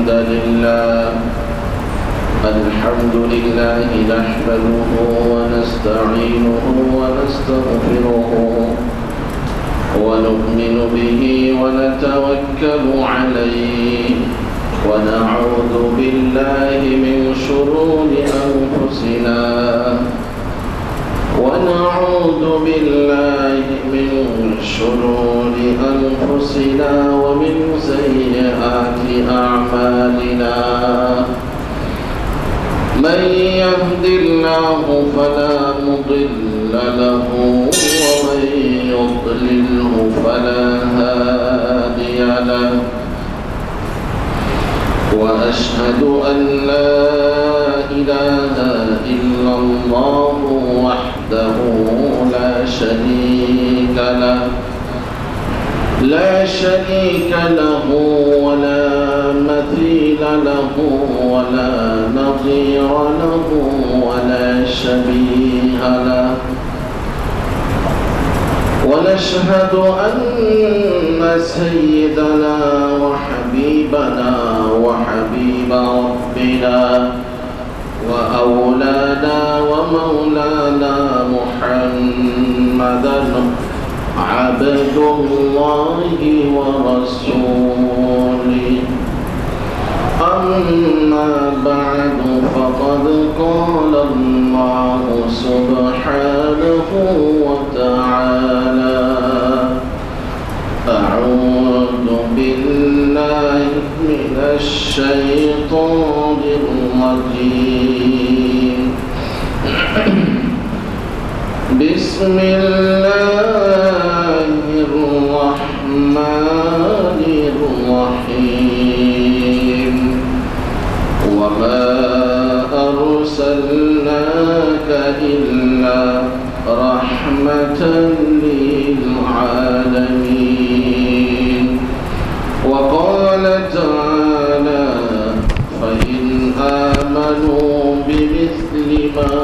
الحمد لله نحمده ونستعينه ونستغفره ونؤمن به ونتوكل عليه ونعوذ بالله من شرور أنفسنا ومن سيئات أعمالنا من يهد الله فلا مضل له ومن يضلله فلا هادي له وأشهد أن لا إله إلا الله وحده لا شريك له ولا مثيل له ولا نظير له ولا شبيه له ونشهد أن سيدنا وحبيبنا وحبيب ربنا وأولانا ومولانا محمدا عبد الله ورسوله أما بعد فقد قال الله سبحانه وتعالى أعوذ بالله من الشيطان الرجيم بسم الله الرحمن الرحيم وما أرسلناك إلا رحمة للعالمين وقال تعالى فإن آمنوا بمثل ما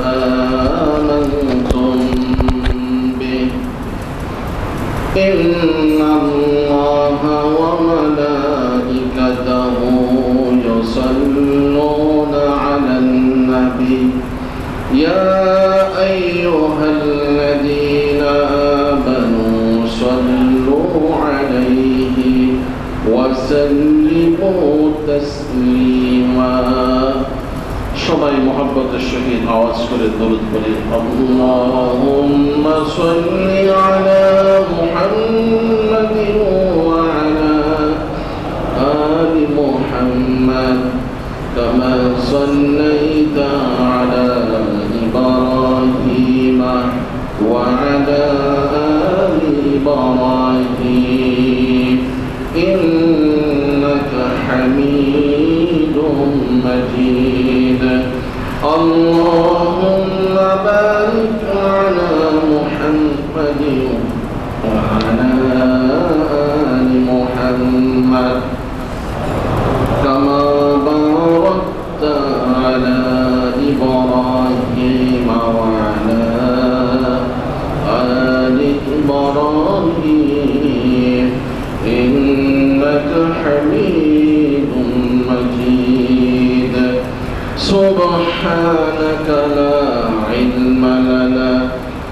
آمنتم به إن الله وملائكته يصلون على النبي يا أيها الذين آمنوا صلوا عليه وسلموا تسليما সবাই মোহাব্বতের সহিত আওয়াজ করে দরুদ পড়ি আল্লাহুম্মা সাল্লি আলা মুহাম্মাদিন ওয়া আলা আলি মুহাম্মাদ কামা সাল্লাইতা আলা ইব্রাহিম ওয়া আলা আলি ইব্রাহিম ইন্নাকা হামিদুম মাজিদ اللهم بارك على محمد وعلى آل محمد كما باركت على إبراهيم وعلى آل إبراهيم إنك حميد مجيد سبحانك لا علم لنا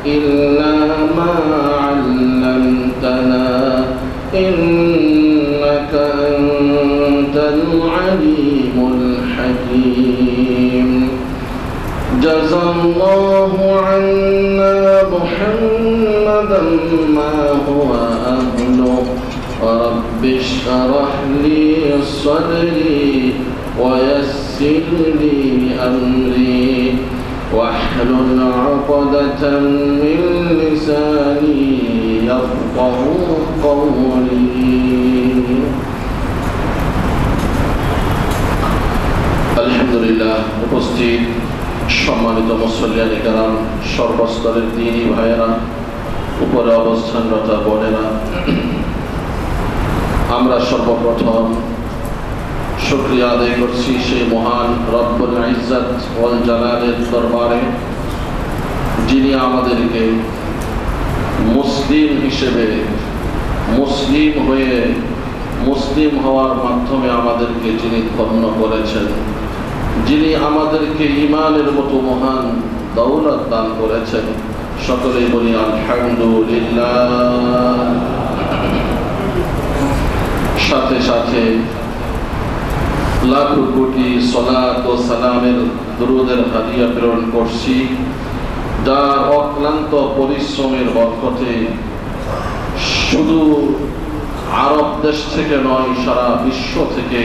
إلا ما علمتنا إنك أنت العليم الحكيم جزى الله عنا محمدا ما هو أهله رب اشرح لي صدري ويسر لي أمري واحلل عقدة من لساني يفقه قولي الحمد لله উপস্থিত সম্মানিত মুসল্লিয়ানে কেরাম সর্বস্তরের দ্বীনী ভাইয়েরা উপরে অবস্থানরত বোনেরা আমরা সর্বপ্রথম শুকরিয়া আদায় করছি সেই মহান রব্বুল ইজ্জত ওয়াল জালালের দরবারে যিনি আমাদেরকে মুসলিম হিসেবে মুসলিম হয়ে মুসলিম হওয়ার মাধ্যমে আমাদেরকে যিনি ধন্য করেছেন, যিনি আমাদেরকে ঈমানের মতো মহান দৌলত দান করেছেন, সকলেই বলি আলহামদুলিল্লাহ। সাথে সাথে লাখ কোটি সালাত ও সালামের দরুদের হাদিয়া প্রেরণ করছি, যার অক্লান্ত পরিশ্রমের বরকতে শুধু আরব দেশ থেকে নয়, সারা বিশ্ব থেকে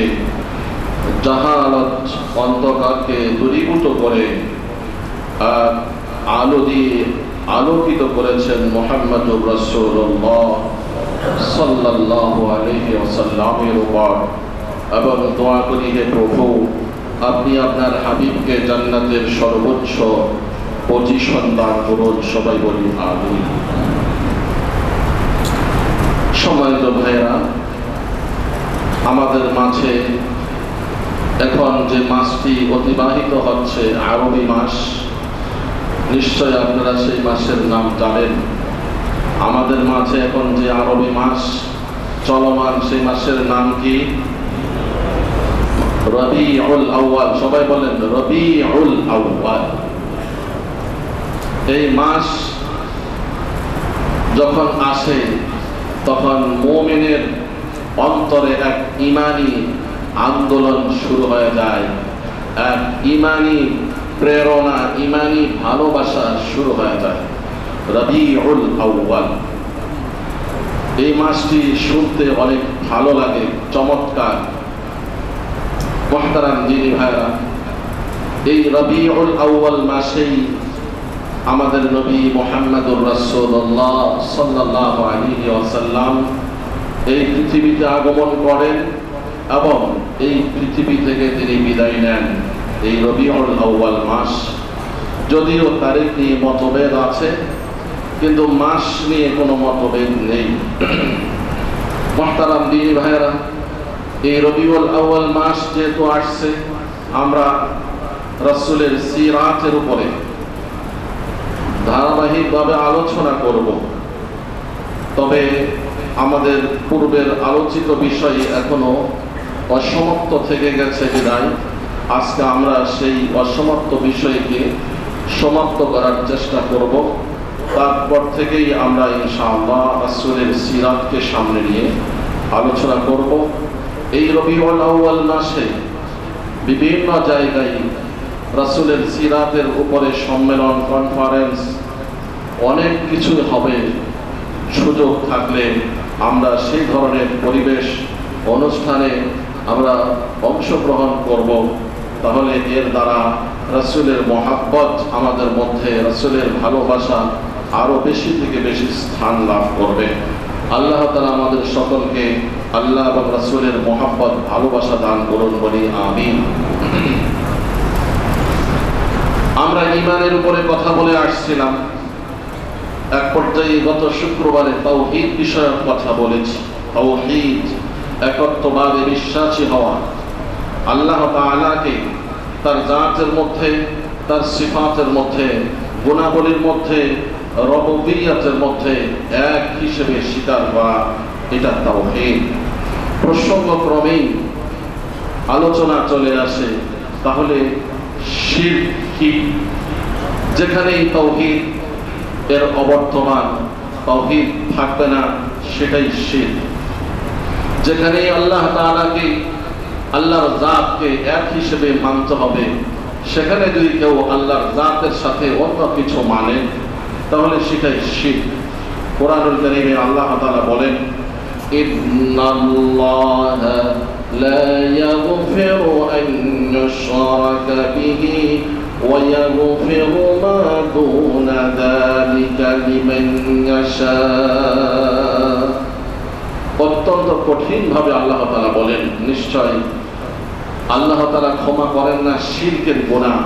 জাহালত অন্ধকারকে দূরীভূত করে আর আলো দিয়ে আলোকিত করেছেন মুহাম্মদুর রাসূলুল্লাহ সাল্লাল্লাহু আলাইহি ওয়াসাল্লামের উপর। এবং দোয়া করি, হে প্রভু, আপনি আপনার হাবিবকে জান্নাতের সর্বোচ্চ পজিশন দান করুন। সবাই বলি আমিন। সম্মানিত ভাইয়েরা, আমাদের মাঝে এখন যে মাসটি অতিবাহিত হচ্ছে আরবি মাস, নিশ্চয় আপনারা সেই মাসের নাম জানেন। আমাদের মাঝে এখন যে আরবি মাস চলমান, সেই মাসের নাম কি? রবিউল আউয়াল। সবাই বলেন রবিউল আউয়াল। এই মাস যখন আসে তখন মুমিনের অন্তরে এক ঈমানী আন্দোলন শুরু হয়ে যায়, এক ঈমানী প্রেরণা, ঈমানী ভালোবাসা শুরু হয়ে যায়। রবিউল আউয়াল, এই মাসটি শুনতে অনেক ভালো লাগে, চমৎকার। মুহতারাম দিনী ভাইরা, এই রবিউল আউয়াল মাসেই আমাদের নবী মুহাম্মদুর রাসূলুল্লাহ সাল্লাল্লাহু আলাইহি ওয়াসাল্লাম এই পৃথিবীতে আগমন করেন এবং এই পৃথিবী থেকে তিনি বিদায় নেন। এই রবিউল আউয়াল মাস, যদিও তারিখ নিয়ে মতভেদ আছে, কিন্তু মাস নিয়ে কোনো মতভেদ নেই। মুহতারাম দিনী ভাইরা, এই রবিউল আউয়াল মাস যেহেতু আসছে, আমরা রাসূলের সিরাতের উপরে ধারাবাহিকভাবে আলোচনা করব। তবে আমাদের পূর্বের আলোচিত বিষয় এখনো অসমাপ্ত থেকে গেছে বিধায় আজকে আমরা সেই অসমাপ্ত বিষয়কে সমাপ্ত করার চেষ্টা করব। তারপর থেকেই আমরা ইনশাআল্লাহ রাসূলের সিরাতকে সামনে নিয়ে আলোচনা করব। এই রবিউল আউয়াল মাসে বিভিন্ন জায়গায় রাসূলের সিরাতের উপরে সম্মেলন, কনফারেন্স, অনেক কিছু হবে। সুযোগ থাকলে আমরা সেই ধরনের পরিবেশ অনুষ্ঠানে আমরা অংশগ্রহণ করব। তাহলে এর দ্বারা রাসূলের মহাব্বত আমাদের মধ্যে, রাসূলের ভালোবাসা আরো বেশি থেকে বেশি স্থান লাভ করবে। আল্লাহ তাআলা আমাদের সকলকে আল্লাহ এবং রাসূলের মহাব্বত, ভালোবাসা দান করুন, বলি আমিন। আমরা ঈমানের উপরে কথা বলে আসছিলাম। এক পর্যায়ে গত শুক্রবারে তাওহীদ বিষয়ক কথা বলেছি। তাওহীদ, একত্ববাদে বিশ্বাসী হওয়া, আল্লাহ তাআলাকে তার জাতের মধ্যে, তার সিফাতের মধ্যে, গুণাবলীর মধ্যে, রুবুবিয়্যতের মধ্যে এক হিসেবে স্বীকার করা, এটা তাওহীদ। প্রসঙ্গক্রমেই আলোচনা চলে আসে, তাহলে শিরক কি? যেখানেই তাওহীদ এর অবর্তমান, তাওহীদ থাকবে না, সেটাই শিরক। যেখানেই আল্লাহ তাআলাকে, আল্লাহর জাতকে এক হিসেবে মানতে হবে, সেখানে যদি কেউ আল্লাহর জাতের সাথে অন্য কিছু মানে, তাহলে সেটাই শিরক। কোরআনুল কারীমে আল্লাহ তাআলা বলেন, ইন্নাল্লাহা লা ইয়াগফিরু আন ইউশরাকা বিহি ওয়া ইয়াগফিরু মা দুনা যালিকা লিমান ইয়াশা। অত্যন্ত কঠিনভাবে আল্লাহ তাআলা বলেন, নিশ্চয় আল্লাহ তাআলা ক্ষমা করেন না শিরকের গুনাহ।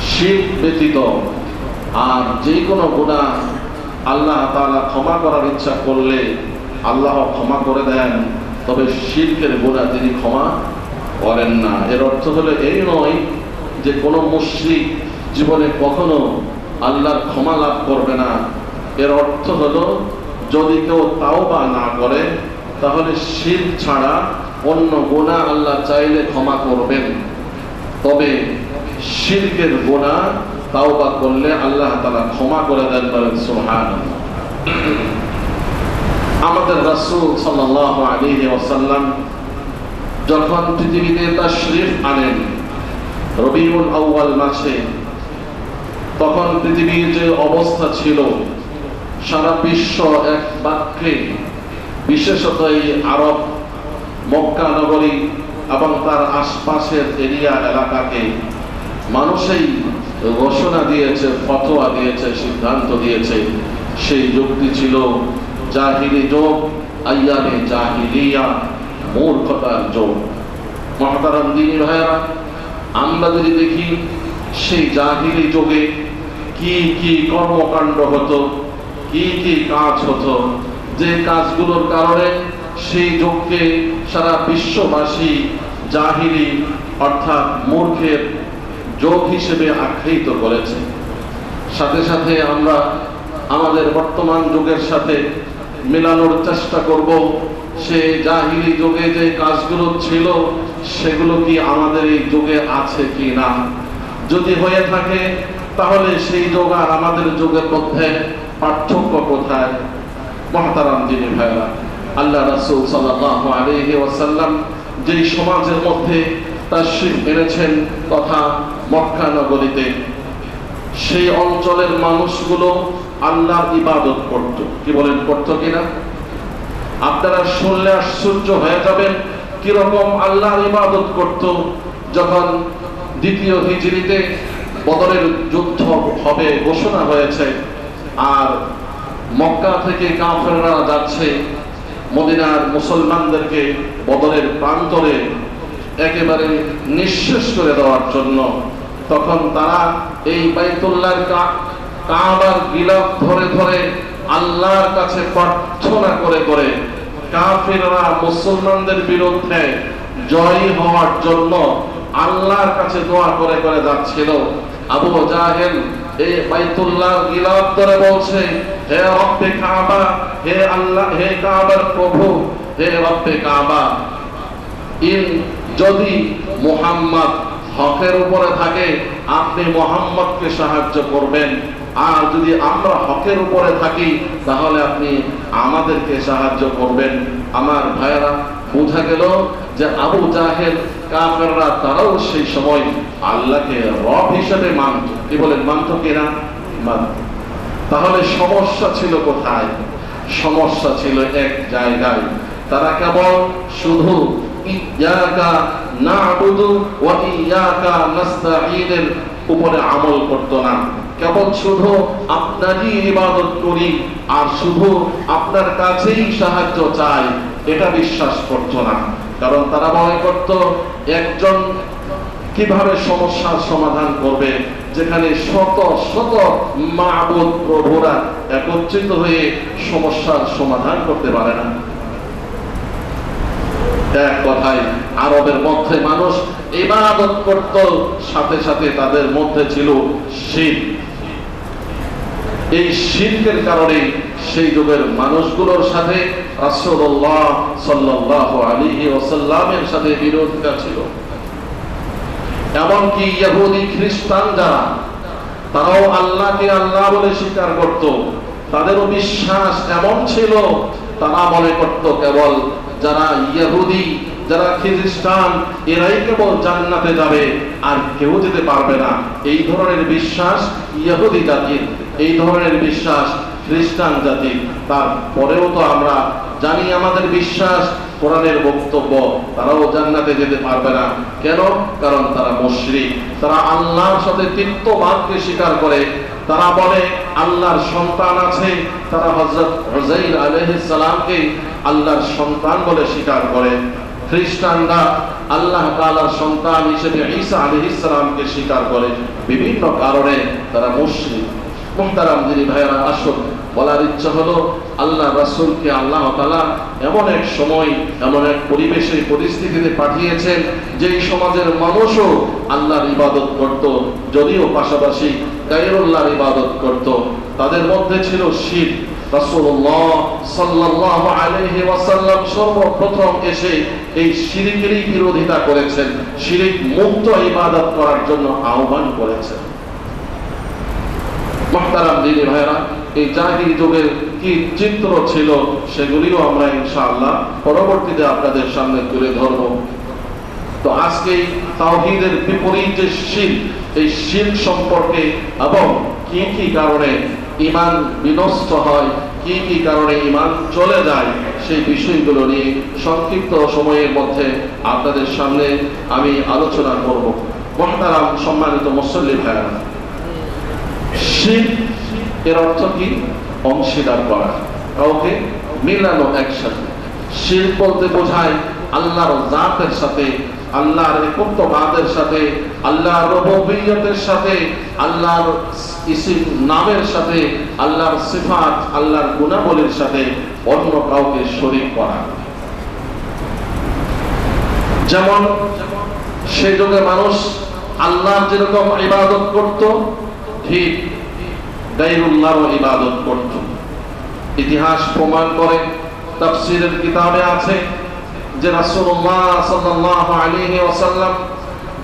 শিরক ব্যতীত আর যে কোনো গুনাহ আল্লাহ তাআলা ক্ষমা করার ইচ্ছা করলে আল্লাহ ক্ষমা করে দেন, তবে শিরকের গুনাহ তিনি ক্ষমা করেন না। এর অর্থ হলো এই নয় যে কোনো মুশরিক জীবনে কখনো আল্লাহর ক্ষমা লাভ করবে না। এর অর্থ হলো যদি কেউ তাওবা না করে, তাহলে শিরক ছাড়া অন্য গুনাহ আল্লাহ চাইলে ক্ষমা করবেন, তবে শিরকের গুনাহ তাওবা করলে আল্লাহ তাআলা ক্ষমা করে দেন, বলেন সুবহানাল্লাহ। আমাদের রাসূল সাল্লাল্লাহু আলাইহি ওয়াসাল্লাম যখন পৃথিবীতে তাশরীফ আনেন রবিউল আউয়াল মাসে, তখন পৃথিবীর যে অবস্থা ছিল, সারা বিশ্ব এক বাক্যে, বিশেষত এই আরব মক্কা নগরী এবং তার আশপাশের এরিয়া এলাকাকে মানুষই ঘোষণা দিয়েছে, ফতোয়া দিয়েছে, সিদ্ধান্ত দিয়েছে। সেই যুগটি ছিল জাহিলি যুগ, আইয়ামে জাহিলিয়া, মূর্খতার যুগ। মুহতারাম দ্বীনী ভাইয়েরা, আমরা যদি দেখি সেই জাহিলি যুগে কি কি কর্মকাণ্ড হতো, কি কি কাজ হতো, যে কাজগুলোর কারণে সেই যুগকে সারা বিশ্ববাসী জাহিলি অর্থাৎ মূর্খের যুগ হিসেবে আখ্যায়িত করেছে। সাথে সাথে আমরা আমাদের বর্তমান যুগের সাথে মেলানোর চেষ্টা করব, সে জাহিলি যুগে যে কাজগুলো ছিল সেগুলো কি আমাদের এই যুগে আছে কি না। যদি হয়ে থাকে তাহলে সেই যুগ আর আমাদের যুগের মধ্যে পার্থক্য কোথায়। মুহতারাম দ্বীনী ভাইরা, আল্লাহ রাসূল সাল্লাল্লাহু আলাইহি ওয়াসাল্লাম যে সমাজের মধ্যে তাশরীফ এনেছেন তথা মক্কা নগরীতে, সেই অঞ্চলের মানুষগুলো আল্লাহর ইবাদত করত। কি বলেন, করত কিনা? আপনারা শুনলে আশ্চর্য হয়ে যাবেন কিরকম আল্লাহর ইবাদত করত। যখন দ্বিতীয় হিজরিতে বদরের যুদ্ধ হবে ঘোষণা হয়েছে, আর মক্কা থেকে কাফেররা যাচ্ছে মদিনার মুসলমানদেরকে বদরের প্রান্তরে একেবারে নিঃশেষ করে দেওয়ার জন্য, তখন তারা এই বাইতুল্লাহর কাবার গিলাফ ধরে ধরে আল্লাহর কাছে প্রার্থনা করে করে কাফেররা মুসলমানদের বিরুদ্ধে জয়ী হওয়ার জন্য আল্লাহর কাছে দোয়া করে করে যাচ্ছিল। আবু জাহেল এই বাইতুল্লাহ গিলাফ ধরে বলছে, হে রব্বে কাবা, হে আল্লাহ, হে কাবার প্রভু, হে রব্বে কাবা, যদি মুহাম্মদ হকের উপরে থাকে আপনি মুহাম্মদকে সাহায্য করবেন, আর যদি আমরা হকের উপরে থাকি তাহলে আপনি আমাদেরকে সাহায্য করবেন। আমার ভাইয়েরা, বোঝা গেল যে আবু জাহেল কাফেররা তারাও সেই সময় আল্লাহকে রব হিসেবে মানত। কি বলেন, মানত কিনা? মানত। তাহলে সমস্যা ছিল কোথায়? সমস্যা ছিল এক জায়গায়, তারা কেবল শুধু ইয়াকা না'বুদু ওয়া ইয়াকা নাস্তাঈনের উপরে আমল করত না। কেবল শুধু আপনারই ইবাদত করি আর শুধু আপনার কাছেই সাহায্য চাই, এটা বিশ্বাস করত না। কারণ তারা মনে করত একজন কিভাবে সমস্যার সমাধান করবে যেখানে শত শত মাবুদ প্রভুরা একত্রিত হয়ে সমস্যার সমাধান করতে পারে না। এক কথায় আরবের মধ্যে মানুষ ইবাদত করত, সাথে সাথে তাদের মধ্যে ছিল শিরক। এই শিরকের কারণে সেই যুগের মানুষগুলোর সাথে রাসূলুল্লাহ সাল্লাল্লাহু আলাইহি ওয়াসাল্লামের সাথে বিরোধিতা ছিল। এমনকি ইহুদি খ্রিস্টান যারা, তারাও আল্লাহকে আল্লাহ বলে স্বীকার করত। তাদেরও বিশ্বাস এমন ছিল, তারা মনে করত কেবল যারা ইহুদি, যারা খ্রিস্টান, এরাই কেবল জান্নাতে যাবে, আর কেউ যেতে পারবে না। এই ধরনের বিশ্বাস ইহুদি জাতির, এই ধরনের বিশ্বাস খ্রিস্টান জাতির। তারপরেও তো আমরা জানি আমাদের বিশ্বাস, কোরআনের বক্তব্য, তারাও জান্নাতে যেতে পারবে না। কেন? কারণ তারা মুশরিক, তারা আল্লাহর সাথে তৃতীয়বাদকে স্বীকার করে। তারা বলে আল্লাহর সন্তান আছে, তারা হযরত উযাইর আলাইহিস সালামকে আল্লাহর সন্তান বলে স্বীকার করে। খ্রিস্টানরা আল্লাহ তাআলার সন্তান হিসেবে ঈসা আলাইহিস সালামকে স্বীকার করে। বিভিন্ন কারণে তারা মুশরিক। মুহতারাম দিনী ভাইয়েরা, আসুন, বলার ইচ্ছা হলো আল্লাহ রাসূলকে আল্লাহ তাআলা এমন এক সময়, এমন এক পরিবেশে, পরিস্থিতিতে পাঠিয়েছেন যেই সমাজের মানুষও আল্লাহর ইবাদত করত, যদিও পাশাপাশি গায়রুল্লাহর ইবাদত করত। তাদের মধ্যে ছিল শিরক। রাসূলুল্লাহ সাল্লাল্লাহু আলাইহি ওয়াসাল্লাম সর্বপ্রথম এসে এই শিরকেরই বিরোধিতা করেছেন, শিরক মুক্ত ইবাদত করার জন্য আহ্বান করেছেন। মুহতারাম দিনী ভাইরা, এই জাহিলি যুগের কি চিত্র ছিল সেগুলিও আমরা ইনশাআল্লাহ পরবর্তীতে আপনাদের সামনে তুলে ধরব। তো আজকে তাওহীদের বিপরীত যে শিরক, এই শিরক সম্পর্কে এবং কি কি কারণে ঈমান বিনষ্ট হয়, কি কি কারণে ঈমান চলে যায়, সেই বিষয়গুলো নিয়ে সংক্ষিপ্ত সময়ের মধ্যে আপনাদের সামনে আমি আলোচনা করব। মুহতারাম সম্মানিত মুসল্লি ভাইরা, শিরক এর অর্থ কি? অংশীদার করা, কাউকে মিলানো একসাথে। শিরক বলতে বোঝায় আল্লাহর জাতের সাথে, আল্লাহর একত্ববাদের সাথে, আল্লাহর রুবুবিয়তের সাথে, আল্লাহর ইসিম নামের সাথে, আল্লাহর সিফাত, আল্লাহর গুণাবলীর সাথে অন্য কাউকে শরীক করা। যেমন সেই যুগে মানুষ আল্লাহর যেরকম ইবাদত করত, ঠিক গায়রুল্লাহর ইবাদত করত। ইতিহাস প্রমাণ করে, তাফসীরের কিতাবে আছে যে রাসূলুল্লাহ সাল্লাল্লাহু আলাইহি ওয়াসাল্লাম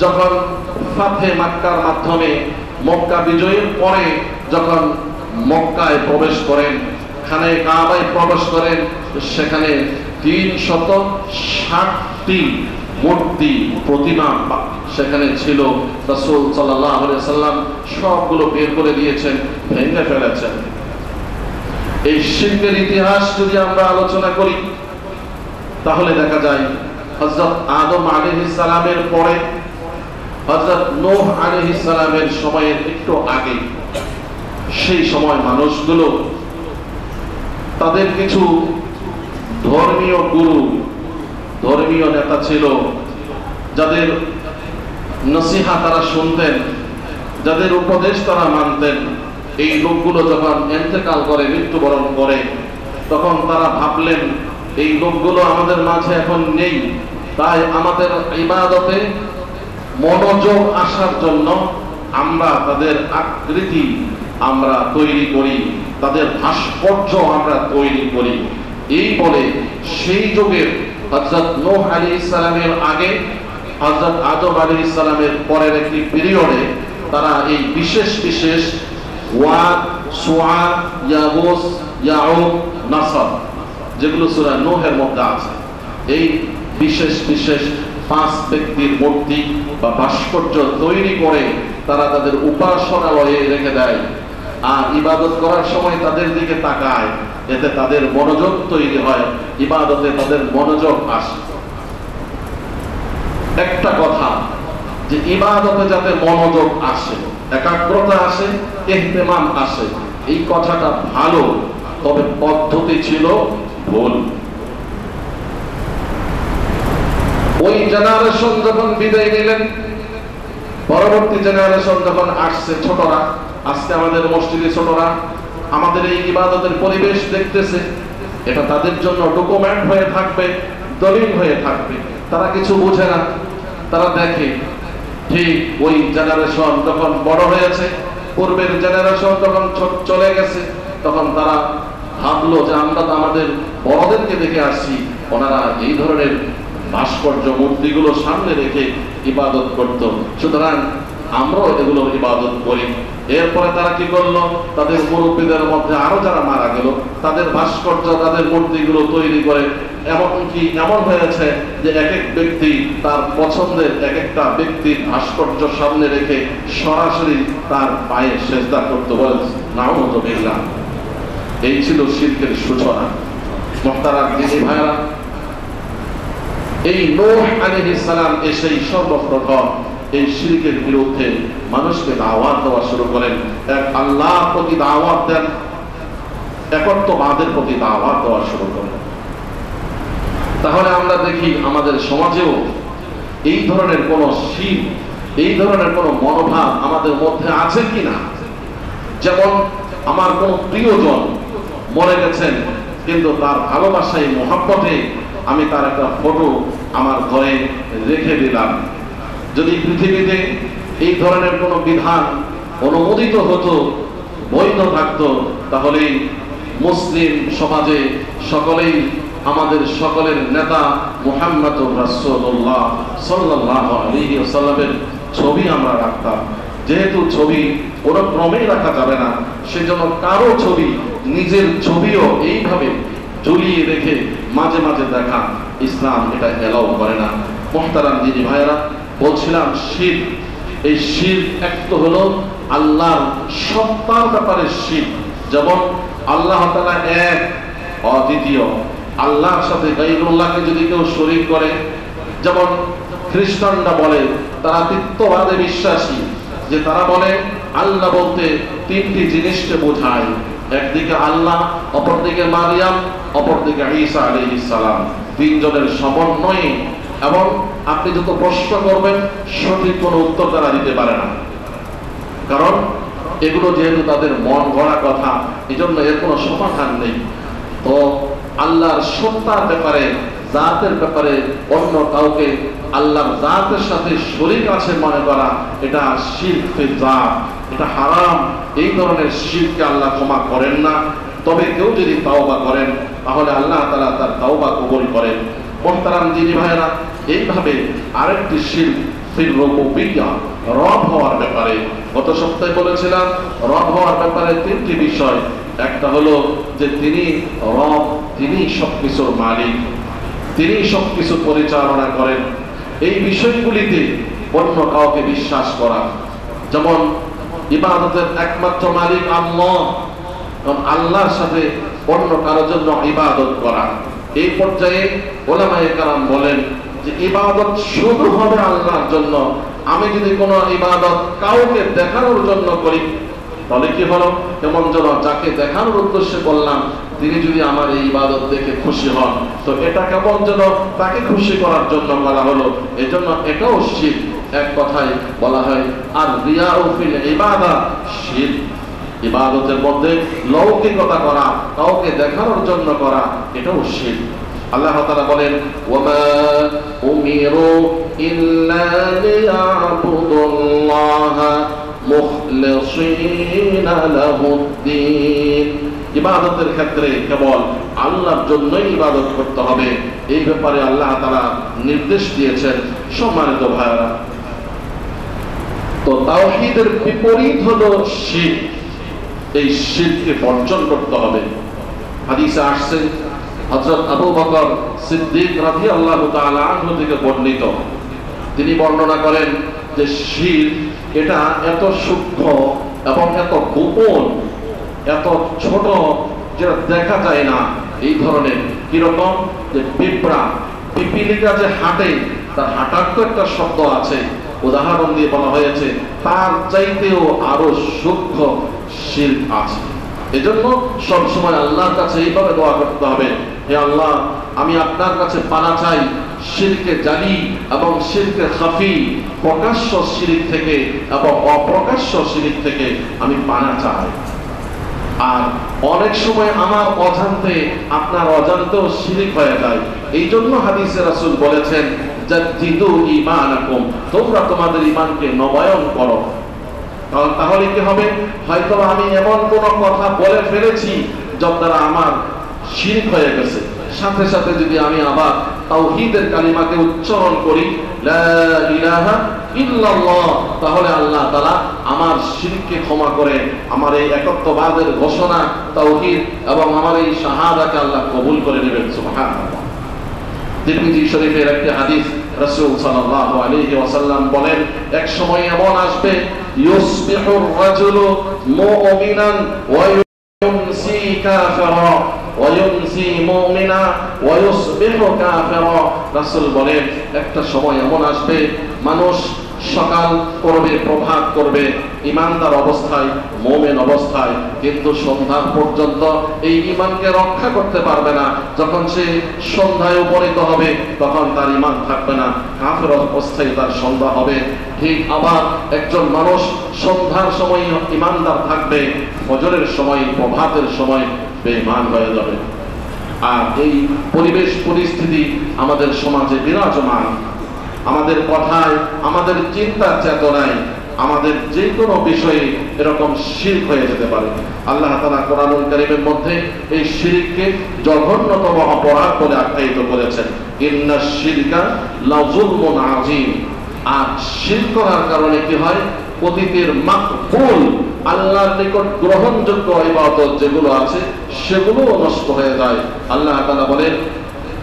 যখন ফাতহে মক্কার মাধ্যমে মক্কা বিজয়ের পরে যখন মক্কায় প্রবেশ করেন, খানে কাবায় প্রবেশ করেন, সেখানে 360টি মূর্তি প্রতিমা সেখানে ছিল। রাসূল সাল্লাল্লাহু আলাইহি ওয়াসাল্লাম সবগুলো বের করে দিয়েছেন, ভেঙে ফেলেছেন। এই শিরকের ইতিহাস যদি আমরা আলোচনা করি তাহলে দেখা যায় হযরত আদম আলাইহিস সালামের পরে, হযরত নূহ আলাইহিস সালামের সময়ের একটু আগে, সেই সময় মানুষগুলো তাদের কিছু ধর্মীয় গুরু, ধর্মীয় নেতা ছিল, যাদের নসিহা তারা শুনতেন, যাদের উপদেশ তারা মানতেন। এই লোকগুলো যখন ইন্তেকাল করে, মৃত্যুবরণ করে, তখন তারা ভাবলেন এই লোকগুলো আমাদের মাঝে এখন নেই, তাই আমাদের ইবাদতে মনোযোগ আসার জন্য আমরা তাদের আকৃতি আমরা তৈরি করি, তাদের ভাস্কর্য আমরা তৈরি করি। এই বলে সেই যুগের হযরত নূহ আলাইহিস সালামের আগে, হযরত আদম আলাইহিস সালামের পরের একটি পিরিয়ডে তারা এই বিশেষ বিশেষ ওয়াদ, সুআ, ইয়াগুস, ইয়াউক, নাসর, যেগুলো সূরা নূহের মধ্যে আছে, এই বিশেষ বিশেষ 5 ব্যক্তির মূর্তি বা ভাস্কর্য তৈরি করে তারা তাদের উপাসনালয়ে রেখে দেয়। আর ইবাদত করার সময় তাদের দিকে তাকায়, এতে তাদের মনোযোগ তৈরি হয়, ইবাদতে তাদের মনোযোগ আসে। একটা কথা যে ইবাদতে যাতে মনোযোগ আসে, একাগ্রতা আসে, ইহতিমাম আসে, এই কথাটা ভালো, তবে পদ্ধতি ছিল ভুল। ওই জেনারেশন যখন বিদায় নিলেন, পরবর্তী জেনারেশন যখন আসছে, ছোটরা, আজকে আমাদের মসজিদে ছোটরা আমাদের এই ইবাদতের পরিবেশ দেখতেছে, এটা তাদের জন্য ডকুমেন্ট হয়ে থাকবে, দলিল হয়ে থাকবে। তারা কিছু বোঝে না, তারা দেখে ঠিক ওই জেনারেশন যখন বড় হয়েছে, পূর্বের জেনারেশন যখন চলে গেছে, তখন তারা ভাবলো যে আমরা তো আমাদের বড়দেরকে দেখে আসছি, ওনারা এই ধরনের ভাস্কর্য মূর্তিগুলো সামনে রেখে ইবাদত করত, সুতরাং আমরাও এগুলো ইবাদত করি। এরপরে তারা কি করলো, তাদের মুরব্বীদের মধ্যে আরো যারা মারা গেল, তাদের ভাস্কর্য, তাদের মূর্তিগুলো তৈরি করে, এমনকি এমন হয়েছে যে এক এক ব্যক্তি তার পছন্দের এক একটা ব্যক্তির ভাস্কর্য সামনে রেখে সরাসরি তার পায়ে সেজদা করতে বলে। নাউযুবিল্লাহ। এই ছিল শিরকের সূচনা। মুহতারাম দিনী ভাইরা, এই নূহ আলাইহিস সালাম এসেই সর্বপ্রথম এই শিরকের বিরুদ্ধে মানুষকে দাওয়াত দেওয়া শুরু করেন। এক আল্লাহর প্রতি দাওয়াত দেন, একত্ববাদের প্রতি দাওয়াত দেওয়া শুরু করেন। তাহলে আমরা দেখি আমাদের সমাজেও এই ধরনের কোন শির, এই ধরনের কোন মনোভাব আমাদের মধ্যে আছে কিনা। যেমন আমার কোন প্রিয়জন মরে গেছেন, কিন্তু তার ভালোবাসায়, মোহাব্বতে আমি তার একটা ফটো আমার ঘরে রেখে দিলাম। যদি পৃথিবীতে এই ধরনের কোন বিধান অনুমোদিত হতো, বৈধ থাকতো, তাহলে মুসলিম সমাজে সকলেই আমাদের সকলের নেতা মুহাম্মদুর রাসূলুল্লাহ সাল্লাল্লাহু আলাইহি ওয়াসাল্লামের ছবি আমরা রাখতাম। যেহেতু ছবি কোনো ক্রমেই রাখা যাবে না, সেজন্য কারো ছবি, নিজের ছবিও এইভাবে ঝুলিয়ে রেখে মাঝে মাঝে দেখা ইসলাম এটা এলাও করে না। মুহতারাম দিদি ভাইরা, বলছিলাম শিরক, এই শিরক এক তো হলো আল্লাহর সত্তার ব্যাপারে শিরক, যেমন আল্লাহ তাআলা এক, অদ্বিতীয়। আল্লাহর সাথে গায়রুল্লাহকে যদি কেউ শরীক করে, যেমন খ্রিস্টানরা বলে তারা তৃতীয়বাদে বিশ্বাসী, যে তারা বলে আল্লাহ বলতে তিনটি জিনিসকে বোঝায়, একদিকে আল্লাহ, অপরদিকে মারিয়াম, অপরদিকে ঈসা আলাইহিস সালাম, তিনজনের সমন্বয়ে। এবং আপনি যত প্রশ্ন করবেন সঠিক কোনো উত্তর তারা দিতে পারে না, কারণ এগুলো যেহেতু তাদের মন গড়া কথা, এজন্য এর কোনো সমাধান নেই। তো আল্লাহর সত্তার ব্যাপারে, জাতের ব্যাপারে অন্য কাউকে আল্লাহর জাতের সাথে শরীক আছে মনে করা, এটা শিরক ফিল জাত, এটা হারাম। এই ধরনের শিরককে আল্লাহ ক্ষমা করেন না। তবে কেউ যদি তাওবা করেন তাহলে আল্লাহ তাআলা তার তাওবা কবুল করেন। মুহতারাম দিনী ভাইরা, এইভাবে আরেকটি শিরক ফিল রুবুবিয়্যাহ, রব হওয়ার ব্যাপারে। গত সপ্তাহে বলেছিলাম রব হওয়ার ব্যাপারে তিনটি বিষয়। একটা হলো যে তিনি রব, তিনি সবকিছুর মালিক, তিনি সবকিছু পরিচালনা করেন। এই বিষয়গুলিতে অন্য কাউকে বিশ্বাস করা, যেমন ইবাদতের একমাত্র মালিক আল্লাহ, আল্লাহর সাথে অন্য কারোর জন্য ইবাদত করা। এই পর্যায়ে উলামায়ে কেরাম বলেন যে ইবাদত শুধু হবে আল্লাহর জন্য। আমি যদি কোনো ইবাদত কাউকে দেখানোর জন্য করি তাহলে কি হলো, কেমন যেন যাকে দেখানোর উদ্দেশ্যে করলাম তিনি যদি আমার এই ইবাদত দেখে খুশি হন, তো এটা কেমন যেন তাকে খুশি করার জন্য করা হলো। এজন্য এটাও শিরক। এক কথায় বলা হয় আর রিয়াউ ফিল ইবাদাহ শিরক। ইবাদতের মধ্যে লৌকিকতা করা, কাউকে দেখানোর জন্য করা, এটাও শিরক। আল্লাহ তাআলা বলেন ওয়ামা উমিরু ইল্লা লিয়াবুদুল্লাহা মুখলিসিনা লাহুদ্দিন। ইবাদতের ক্ষেত্রে কেবল আল্লাহর জন্যই ইবাদত করতে হবে, এই ব্যাপারে আল্লাহ তাআলা নির্দেশ দিয়েছেন। সম্মানিত ভাইরা, তো তাওহীদের বিপরীত হলো শিরক। এই শিরককে বর্জন করতে হবে। হাদিসে আসছে হযরত আবু বকর সিদ্দিক রাদিয়াল্লাহু তাআলা আনহু থেকে বর্ণিত, তিনি বর্ণনা করেন যে শিরক এটা এত সূক্ষ্ম এবং এত গোপন, এত ছোট, যেটা দেখা যায় না। এই ধরনের কিরকম যে পিঁপড়া, পিপিলিকা যে হাঁটে, তার হাঁটার তো একটা শব্দ আছে, উদাহরণ দিয়ে বলা হয়েছে তার চাইতেও আরো সূক্ষ্ম শিরক আছে। এজন্য সবসময় আল্লাহর কাছে এইভাবে দোয়া করতে হবে, হে আল্লাহ, আমি আপনার কাছে পানা চাই শিরকে জালি এবং শিরকে খাফি, প্রকাশ্য শিরক থেকে এবং অপ্রকাশ্য শিরক থেকে আমি পানা চাই। আর অনেক সময় আমার অজান্তে, আপনার অজান্তেও শিরক হয়ে যায়। এই জন্য হাদিসে রাসূল বলেছেন জাদ্দিদু ঈমানাকুম, তোমরা তোমাদের ঈমানকে নবায়ন করো। তাহলে কি হবে, হয়তো আমি এমন কোন কথা বলে ফেলেছি যার দ্বারা আমার শিরক হয়ে গেছে, সাথে সাথে যদি আমি আবার তাওহীদের কালিমাকে উচ্চারণ করি লা ইলাহা ইল্লাল্লাহ, তাহলে আল্লাহ তাআলা আমার শিরককে ক্ষমা করে আমার এই একত্ববাদের ঘোষণা, তাওহীদ এবং আমার এই শাহাদাতকে আল্লাহ কবুল করে নেবেন। সুবহানাল্লাহ। তিরমিজি শরীফের একটি হাদিস, রাসূল সাল্লাল্লাহু আলাইহি ওয়াসাল্লাম বলেন, এক সময় এমন আসবে ইউসবিহুর রাজুলু মুমিনান ওয়া ইউমসি কাফিরা ওয়া ইউমসি মুমিনা ওয়া ইউসবিহু কাফিরা। রাসূল বলেন একটা সময় এমন আসবে মানুষ সকাল করবে, প্রভাত করবে ঈমানদার অবস্থায়, মুমিন অবস্থায়, কিন্তু সন্ধ্যা পর্যন্ত এই ঈমানকে রক্ষা করতে পারবে না। যখন সে সন্ধ্যায় উপনীত হবে তখন তার ঈমান থাকবে না, কাফের অবস্থায় তার সন্ধ্যা হবে। ঠিক আবার একজন মানুষ সন্ধ্যার সময় ঈমানদার থাকবে, ফজরের সময়, প্রভাতের সময় বেঈমান হয়ে যাবে। আর এই পরিবেশ পরিস্থিতি আমাদের সমাজে বিরাজমান। আমাদের কথায়, আমাদের চিন্তার চেতনায় আমাদের যে কোনো বিষয়ে এরকম শিরক হয়ে যেতে পারে। আল্লাহ তাআলা কোরআনুল কারীমের মধ্যে এই শিরককে জঘন্যতম অপরাধ বলে আখ্যায়িত করেছেন, ইন্নাশ শিরকা লাযুলমুন আযীম। আর শিরক করার কারণে কি হয়? অতীতের মাকবুল আল্লাহর নিকট গ্রহণযোগ্য ইবাদত যেগুলো আছে সেগুলো নষ্ট হয়ে যায়। আল্লাহ তাআলা বলেন,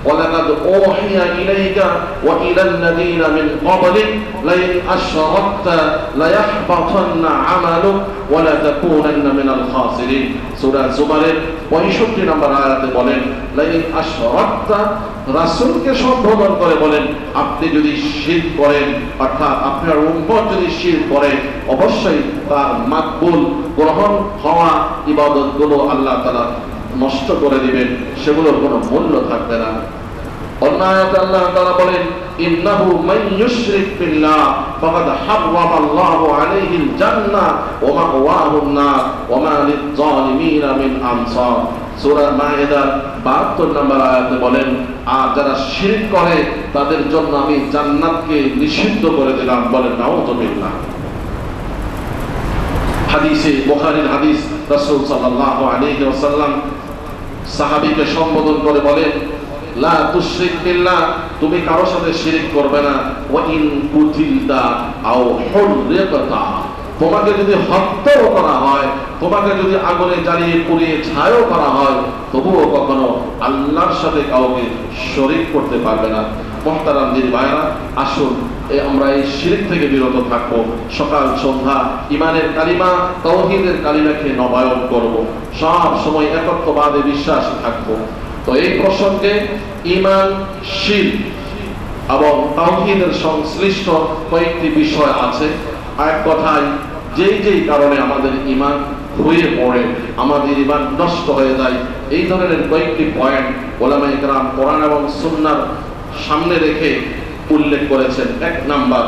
ওয়ালাকাদ ওহিয়া ইলাইকা ওয়া ইলাল লাযীনা মিন ক্বাবলিক লাইন আশরাকতা লায়াহবাতান্না আমালুক ওয়া লাতাকুনান্না মিনাল খাসিরিন। সূরা জুমারের 65 নম্বর আয়াতে বলেন, লাইন আশরাকতা, রাসূলকে সম্বোধন করে বলেন, আপনি যদি শিরক করেন, অর্থাৎ আপনার উম্মত যদি শিরক করে, অবশ্যই তার মাকবুল গ্রহণ হওয়া ইবাদতগুলো আল্লাহ তাআলা নষ্ট করে দিবেন, সেগুলোর কোনো মূল্য থাকবে না। অন্য আয়াতে আল্লাহ তাআলা বলেন, ইন্নাহু মান ইউশরিক বিল্লাহ ফাকাদ হারামাল্লাহু আলাইহিল জান্নাহ ওয়া মাওয়াহুন নার ওয়া মা লিয-যালিমিনা মিন আনসার। সূরা মায়েদার 72 নম্বর আয়াতে বলেন, আর যারা শিরক করে তাদের জন্য আমি জান্নাতকে নিষিদ্ধ করে দিলাম। বলেন নাউযুবিল্লাহ। হাদিসে বুখারীর হাদিস, রাসূল সাল্লাল্লাহু আলাইহি ওয়াসাল্লাম সাহাবীকে সম্বোধন করে বলেন, লা তুশরিক বিল্লাহ, তুমি কারোর সাথে শিরক করবে না। ওয়া ইন কুতিলতা আও হুররিকতা, তোমাকে যদি হত্যাও করা হয়, তোমাকে যদি আগুনে জ্বালিয়ে পুড়িয়ে ছাইও করা হয়, তবুও কখনো আল্লাহর সাথে কাউকে শরীক করতে পারবে না। মুহতারাম দিনী ভাইরা, আসুন আমরা এই শিরক থেকে বিরত থাকবো। সকাল সন্ধ্যা ইমানের কালিমা, তাওহীদের কালিমাকে নবায়ন করব, সব সময় একত্ববাদে বিশ্বাস থাকবো। তো এই প্রসঙ্গে ইমান, শিরক এবং তাওহীদের সংশ্লিষ্ট কয়েকটি বিষয় আছে। এক কথায় যেই কারণে আমাদের ইমান হয়ে পড়ে, আমাদের ইমান নষ্ট হয়ে যায়, এই ধরনের কয়েকটি পয়েন্ট উলামায়ে কেরাম কোরআন এবং সুন্নাহর সামনে রেখে উল্লেখ করেছেন। এক নাম্বার,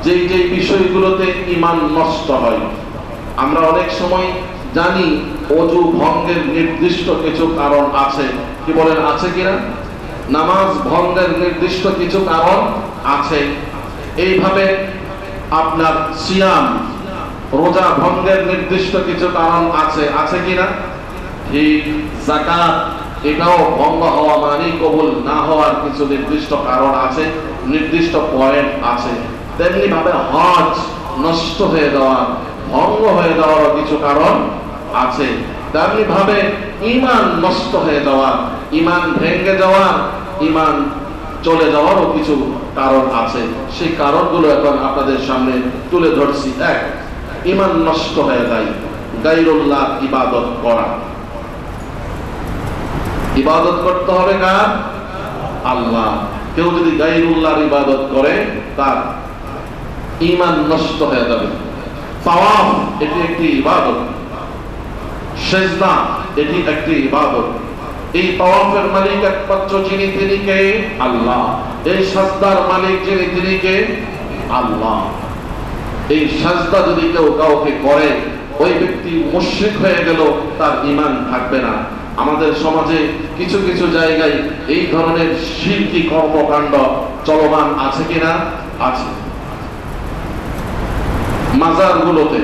যেই বিষয়গুলোতে ইমান নষ্ট হয়, আমরা অনেক সময় জানি ওযু ভঙ্গের নির্দিষ্ট কিছু কারণ আছে। কি বলেন, আছে কিনা? নামাজ ভঙ্গের নির্দিষ্ট কিছু কারণ আছে। এইভাবে আপনার সিয়াম, রোজা ভঙ্গের নির্দিষ্ট কিছু কারণ আছে, আছে কিনা? ঠিক। যাকাত, এটাও ভঙ্গ হওয়া মানে কবুল না হওয়ার কিছু নির্দিষ্ট কারণ আছে, নির্দিষ্ট পয়েন্ট আছে। তেমনি ভাবে হজ নষ্ট হয়ে যাওয়া, ভঙ্গ হয়ে যাওয়ার কিছু কারণ আছে। তেমনি ভাবে ঈমান নষ্ট হয়ে যাওয়া, ঈমান ভেঙে যাওয়া, ঈমান চলে যাওয়ারও কিছু কারণ আছে। সেই কারণগুলো এখন আপনাদের সামনে তুলে ধরছি। এক, ঈমান নষ্ট হয়ে যায় গায়রুল্লাহ ইবাদত করা। ইবাদত করতে হবে কার? আল্লাহ। কেউ যদি গায়রুল্লাহর ইবাদত করে তার ঈমান নষ্ট হয়ে যাবে। তাওয়াফ এটি একটি ইবাদত, সিজদা এটি একটি ইবাদত। এই তাওয়াফের মালিক একমাত্র যিনি, তিনি কে? আল্লাহ। এই সিজদার মালিক যিনি, তিনি কে? আল্লাহ। এই সিজদা যদি কেউ কাউকে করে, ওই ব্যক্তি মুশরিক হয়ে গেল, তার ঈমান থাকবে না। আমাদের সমাজে কিছু কিছু জায়গায় এই ধরনের শিরকি কর্মকাণ্ড চলমান আছে কিনা? আছে। মাজারগুলোতে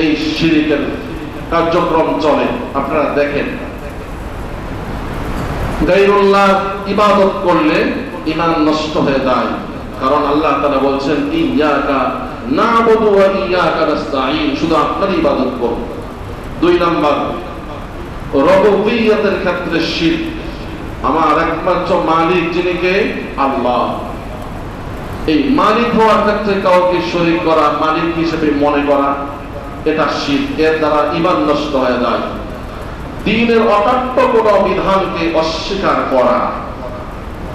এই শিরকের কার্যক্রম চলে, আপনারা দেখেন। গায়রুল্লাহ ইবাদত করলে ঈমান নষ্ট হয়ে যায়, কারণ আল্লাহ তাআলা বলছেন, ইয়াকা না'বুদু ওয়া ইয়াকা নাস্তাঈন, শুধু আপনারই ইবাদত করব। দুই নাম্বার, রুবুবিয়্যতের ক্ষেত্রে শিরক, আমার একমাত্র মালিক যিনি কে? আল্লাহ। এই মালিক হওয়ার ক্ষেত্রে কাউকে শরীক করা, মালিক হিসেবে মনে করা, এটা শিরক। এর দ্বারা ঈমান নষ্ট হয়ে যায়। দ্বীনের অকাট্য কোন বিধানকে অস্বীকার করা,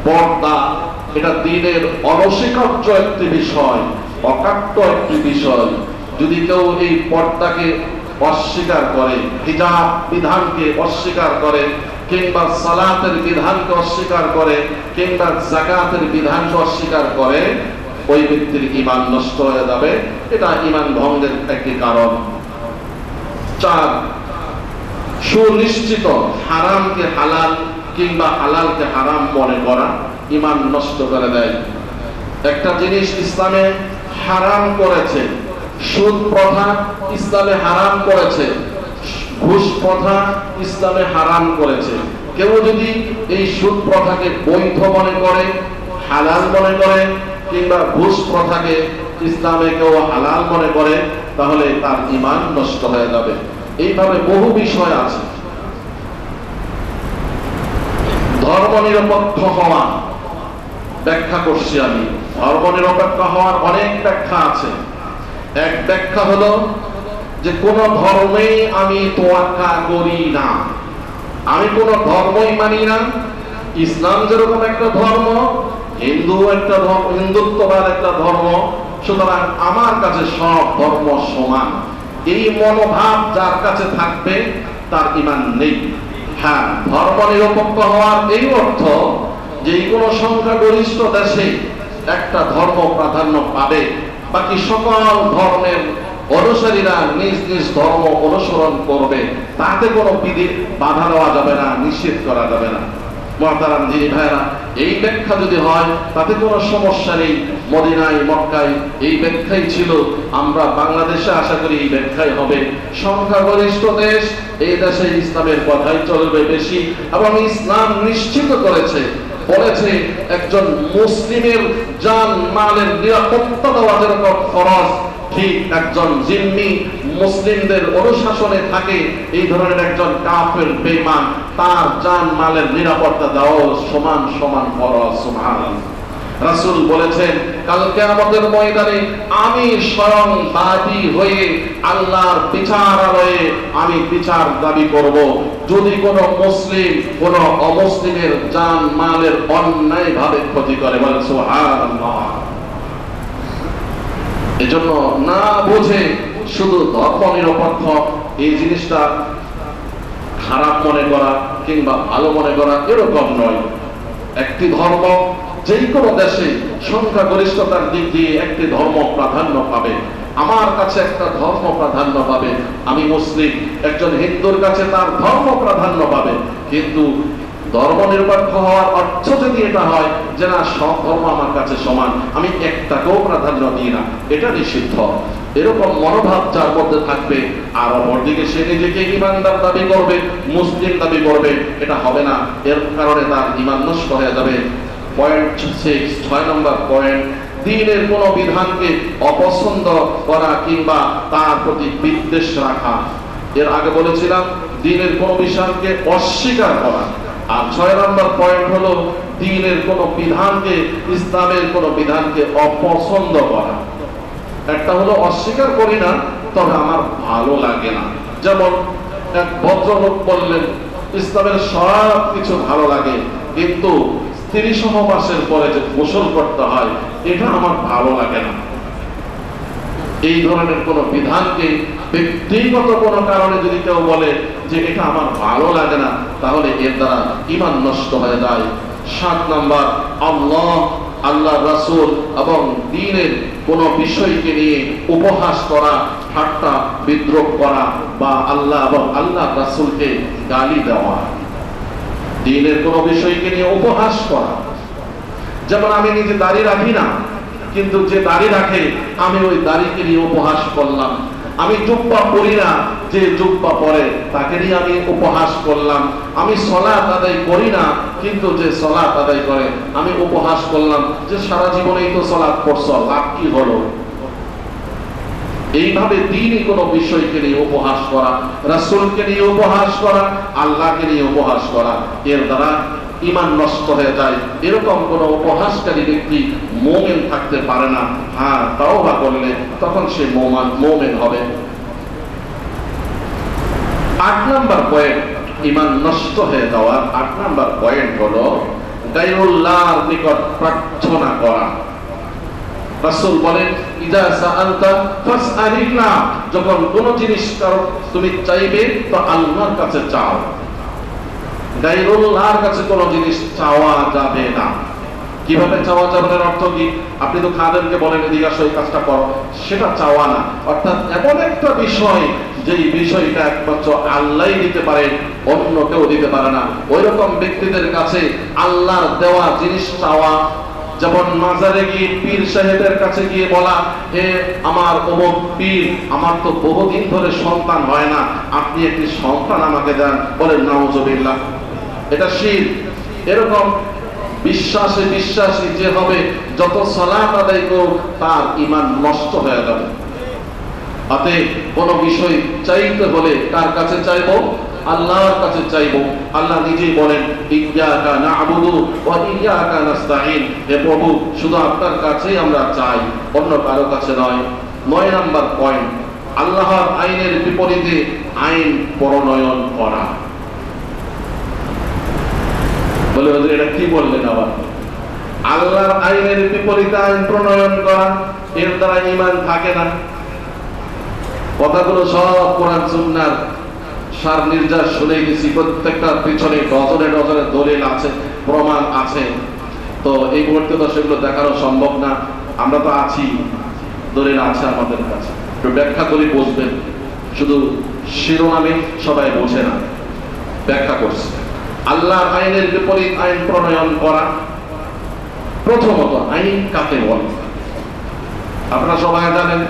পর্দা, এটা দ্বীনের অনস্বীকার্য একটি বিষয়, অকাট্য একটি বিষয়। যদি কেউ এই পর্দাকে অস্বীকার করে, হিজাব বিধানকে অস্বীকার করে, কিংবা সালাতের বিধানকে অস্বীকার করে, কিংবা যাকাতের বিধানকে অস্বীকার করে, ওই ব্যক্তির ঈমান নষ্ট হয়ে যাবে। এটা ঈমান ভঙ্গের একটি কারণ। চার, সুনিশ্চিত হারামকে হালাল কিংবা হালালকে হারাম মনে করা ঈমান নষ্ট করে দেয়। একটা জিনিস ইসলামে হারাম করেছে, সুদ প্রথা ইসলামে হারাম করেছে, ঘুষ প্রথা ইসলামে হারাম করেছে। কেউ যদি এই সুদ প্রথাকে বৈধ মনে করে, হালাল মনে করে, কিংবা ঘুষ প্রথাকে ইসলামে কেউ হালাল মনে করে, তাহলে তার ঈমান নষ্ট হয়ে যাবে। এইভাবে বহু বিষয় আছে। ধর্মনিরপেক্ষ হওয়া ব্যাখ্যা করছি আমি। ধর্মনিরপেক্ষ হওয়ার অনেক ব্যাখ্যা আছে। এক ব্যাখ্যা হলো যে কোন ধর্মেই আমি তোয়াক্কা করি না, আমি কোন ধর্মই মানি না। ইসলাম যেরকম একটা ধর্ম, হিন্দুত্ববাদ একটা ধর্ম, সুতরাং আমার কাছে সব ধর্ম সমান। এই মনোভাব যার কাছে থাকবে তার ঈমান নেই। হ্যাঁ, ধর্মনিরপেক্ষ হওয়ার এই অর্থ যে কোনো সংখ্যাগরিষ্ঠ দেশে একটা ধর্ম প্রাধান্য পাবে, বাকি সকল ধর্মের অনুসারীরা নিজ নিজ ধর্ম অনুসরণ করবে, তাতে কোনো বিধি বাধা দেওয়া যাবে না, নিষেধ করা যাবে না। মুহতারাম দিনী ভাইরা, এই ব্যাখ্যা যদি হয় তাতে কোনো সমস্যা নেই। মদিনায় মক্কায় এই ব্যাখ্যাই ছিল, আমরা বাংলাদেশে আশা করি এই ব্যাখ্যাই হবে। সংখ্যাগরিষ্ঠ দেশ, এই দেশে ইসলামের কথাই চলবে বেশি, এবং ইসলাম নিশ্চিত করেছে, বলেছে একজন মুসলিমের জান মালের নিরাপত্তা দেওয়া যেরকম ফরজ, ঠিক একজন জিম্মি মুসলিমদের অনুশাসনে থাকে এই ধরনের একজন কাফের বেঈমান, তার জান মালের নিরাপত্তা দেওয়া সমান সমান ফরজ। সুবহানাল্লাহ। রাসূল বলেছেন, কাল কিয়ামতের ময়দানে আমি স্বয়ং বাদী হয়ে আল্লাহর বিচারালয়ে আমি বিচার দাবি করব, যদি কোনো মুসলিম কোনো অমুসলিমের জান মালের অন্যায়ভাবে ক্ষতি করে। বলেন সুবহানাল্লাহ। এজন্য না বুঝে শুধু ধর্মনিরপেক্ষ এই জিনিসটা খারাপ মনে করা কিংবা ভালো মনে করা এরকম নয়। একটি ধর্ম যে কোনো দেশে সংখ্যাগরিষ্ঠতার দিক দিয়ে একটি ধর্ম প্রাধান্য পাবে। আমার কাছে একটা ধর্ম প্রাধান্য পাবে, আমি মুসলিম, একজন হিন্দুর কাছে তার ধর্ম প্রাধান্য পাবে। কিন্তু ধর্মনিরপেক্ষ হওয়ার অর্থ যদি এটা হয় যে না, সব ধর্ম আমার কাছে সমান, আমি একটাকেও প্রাধান্য দিই না, এটা নিষিদ্ধ। এরকম মনোভাব যার মধ্যে থাকবে, আর অপরদিকে সে নিজেকে ঈমানদার দাবি করবে, মুসলিম দাবি করবে, এটা হবে না। এর কারণে তার ঈমান নষ্ট হয়ে যাবে। পয়েন্ট 6, 6 নম্বর পয়েন্ট, দ্বীনের কোন বিধানকে অপছন্দ করা কিংবা তার প্রতি বিদ্বেষ রাখা। এর আগে বলেছিলাম দ্বীনের কোন বিষয়কে অস্বীকার করা। আর 6 নম্বর পয়েন্ট হলো দ্বীনের কোন বিধানকে, ইসলামের কোন বিধানকে অপছন্দ করা। একটা হলো অস্বীকার করি না, তবে আমার ভালো লাগে না। যেমন এক ভদ্রলোক বললেন, ইসলামের সব কিছু ভালো লাগে, কিন্তু স্ত্রী সহবাসের পরে যে গোসল করতে হয় এটা আমার ভালো লাগে না। এই ধরনের কোন বিধানকে ব্যক্তিগত কোন কারণে যদি কেউ বলে যে এটা আমার ভালো লাগে না, তাহলে এর দ্বারা ঈমান নষ্ট হয়ে যায়। 7 নম্বর, আল্লাহ রাসূল এবং দ্বীনের কোন বিষয়কে নিয়ে উপহাস করা, ঠাট্টা বিদ্রূপ করা বা আল্লাহ এবং আল্লাহ রাসূলকে গালি দেওয়া। দ্বীনের কোন বিষয়কে নিয়ে উপহাস করা, যেমন আমি নিজে দাড়ি রাখি না, কিন্তু যে দাড়ি রাখে আমি ওই দাড়িকে নিয়ে উপহাস করলাম। আমি জুব্বা পরি না, যে জুব্বা পরে তাকে নিয়ে আমি উপহাস করলাম। আমি সালাত আদায় করি না, কিন্তু যে সালাত আদায় করে আমি উপহাস করলাম, যে সারা জীবনেই তো সালাত পড়ছো, লাভ কি হলো? এইভাবে দ্বীনি কোনো বিষয়কে নিয়ে উপহাস করা, রাসূলকে নিয়ে উপহাস করা, আল্লাহকে নিয়ে উপহাস করা, এর দ্বারা ঈমান নষ্ট হয়ে যায়। এরকম কোন উপহাসকারী ব্যক্তি মুমিন থাকতে পারে না। হ্যাঁ, তাওবা করলে তখন সে মুমিন হবে। 8 নম্বর পয়েন্ট, ঈমান নষ্ট হয়ে যাওয়ার 8 নম্বর পয়েন্ট হলো গায়রুল্লাহর নিকট প্রার্থনা করা। রাসূল বলেন, ইজা সাআলতা ফাসআলিল্লাহ, যখন কোন জিনিস তুমি চাইবে তো আল্লাহর কাছে চাও। গায়রুল্লাহর কাছে কোন জিনিস চাওয়া যাবে না। কিভাবে চাওয়া যাবে না? অর্থ কি? আপনি তো খাদেমকে বলেন এদিকে আসো, এই কাজটা করো, সেটা চাওয়া না। অর্থাৎ এমন একটা বিষয় যেই বিষয়টা একমাত্র আল্লাহই দিতে পারে, অন্য কেউ দিতে পারে না, ওই রকম ব্যক্তিদের কাছে আল্লাহর দেওয়া জিনিস চাওয়া যেমন মাজারে গিয়ে পীর সাহেবের কাছে গিয়ে বলা, হে আমার অমুক পীর, আমার তো বহুদিন ধরে সন্তান হয় না, আপনি একটি সন্তান আমাকে দেন, বলেন নাউজুবিল্লাহ। এটা শিরক। এরকম বিশ্বাসে বিশ্বাসী যে হবে, যত সালাত আদায় করুক তার ঈমান নষ্ট হয়ে যাবে। অতএব কোনো বিষয় চাইতে হলে কার কাছে চাইবো? আল্লাহর কাছে চাইবো। আল্লাহ নিজেই বলেন, ইয়্যাকা না'বুদু ওয়া ইয়্যাকা নাস্তাঈন, হে প্রভু শুধু আপনার কাছেই আমরা চাই, অন্য কারো কাছে নয়। 9 নাম্বার পয়েন্ট, আল্লাহর আইনের বিপরীতে আইন প্রণয়ন করা। বলে হুজুর এটা কি বললেন আবার? আল্লাহর আইনের বিপরীতে আইন প্রণয়ন করা, এর দ্বারা ঈমান থাকে না। কথাগুলো সব কোরআন সুন্নাহর সার নির্যাস শুনে গেছি, প্রত্যেকটার পিছনে ডজনে ডজনে দলিল আছে, প্রমাণ আছে। তো এই মুহূর্তে তো সেগুলো দেখানো সম্ভব না, আমরা তো আছি, দলিল আছে আমাদের কাছে, একটু ব্যাখ্যা করে বুঝবেন। শুধু শিরোনামে সবাই বোঝে না, ব্যাখ্যা করছে। আল্লাহর আইনের বিপরীত আইন প্রণয়ন করা। প্রথমত আইন কাকে বলে? আপনারা সবাই জানেন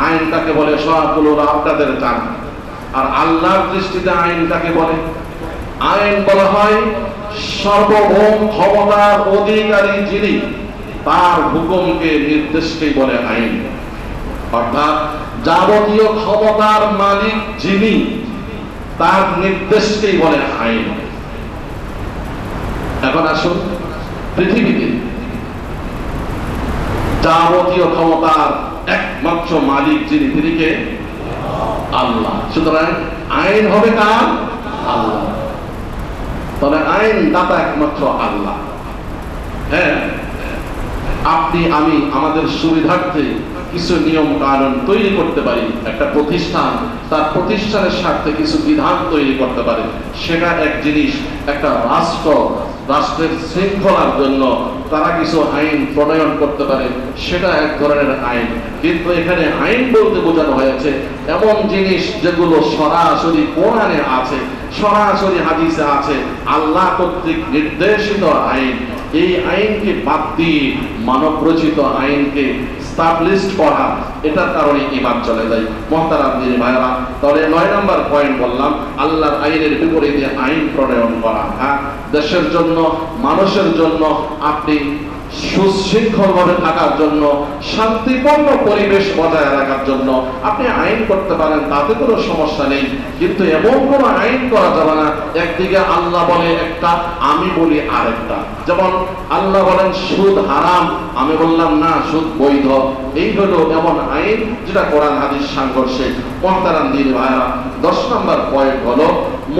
আইন কাকে বলে, সবগুলো আপনাদের জানেন। আর আল্লাহর দৃষ্টিতে আইন কাকে বলে? আইন বলা হয় সর্বভৌম ক্ষমতার অধিকারী যিনি, তার হুকুমকে নির্দেশকেই বলে আইন। অর্থাৎ যাবতীয় ক্ষমতার মালিক যিনি, তার নির্দেশকেই বলে আইন। এখন আসুন, পৃথিবীতে যাবতীয় ক্ষমতার একমাত্র মালিক যিনি, তিনি কে? আল্লাহ। সুতরাং আইন হবে কার? আল্লাহ। তবে আইন দাতা একমাত্র আল্লাহ। হ্যাঁ, আপনি আমি আমাদের সুবিধার্থে কিছু নিয়ম কানুন তৈরি করতে পারি, একটা প্রতিষ্ঠান তার প্রতিষ্ঠানের স্বার্থে কিছু বিধান তৈরি করতে পারে, সেটা এক জিনিস। একটা রাষ্ট্রের শৃঙ্খলার জন্য তারা কিছু আইন প্রণয়ন করতে পারে, সেটা এক ধরনের আইন। কিন্তু এখানে আইন বলতে বোঝানো হয়েছে এমন জিনিস যেগুলো সরাসরি কোরআনে আছে, সরাসরি হাদিসে আছে, আল্লাহ কর্তৃক নির্দেশিত আইন। এই আইনকে বাদ দিয়ে মানব রচিত আইনকে স্টাবলিশড করা, এটার কারণে ঈমান চলে যায়। মুহতারাম দিনী ভাইরা, তাহলে 9 নাম্বার পয়েন্ট বললাম, আল্লাহর আইনের বিপরীতে আইন প্রণয়ন করা। হ্যাঁ, দেশের জন্য, মানুষের জন্য, আপনি সুশৃঙ্খলভাবে থাকার জন্য, শান্তিপূর্ণ পরিবেশ বজায় রাখার জন্য আপনি আইন করতে পারেন, তাতে কোনো সমস্যা নেই। কিন্তু এমন কোনো আইন করা যাবে না একদিকে আল্লাহ বলে একটা, আমি বলি আরেকটা। যেমন আল্লাহ বলেন সুদ হারাম, আমি বললাম না সুদ বৈধ। এই হলো এমন আইন যেটা কোরআন হাদিস সংঘর্ষে। মুহতারাম দিনী ভাইরা, 10 নম্বর পয়েন্ট হলো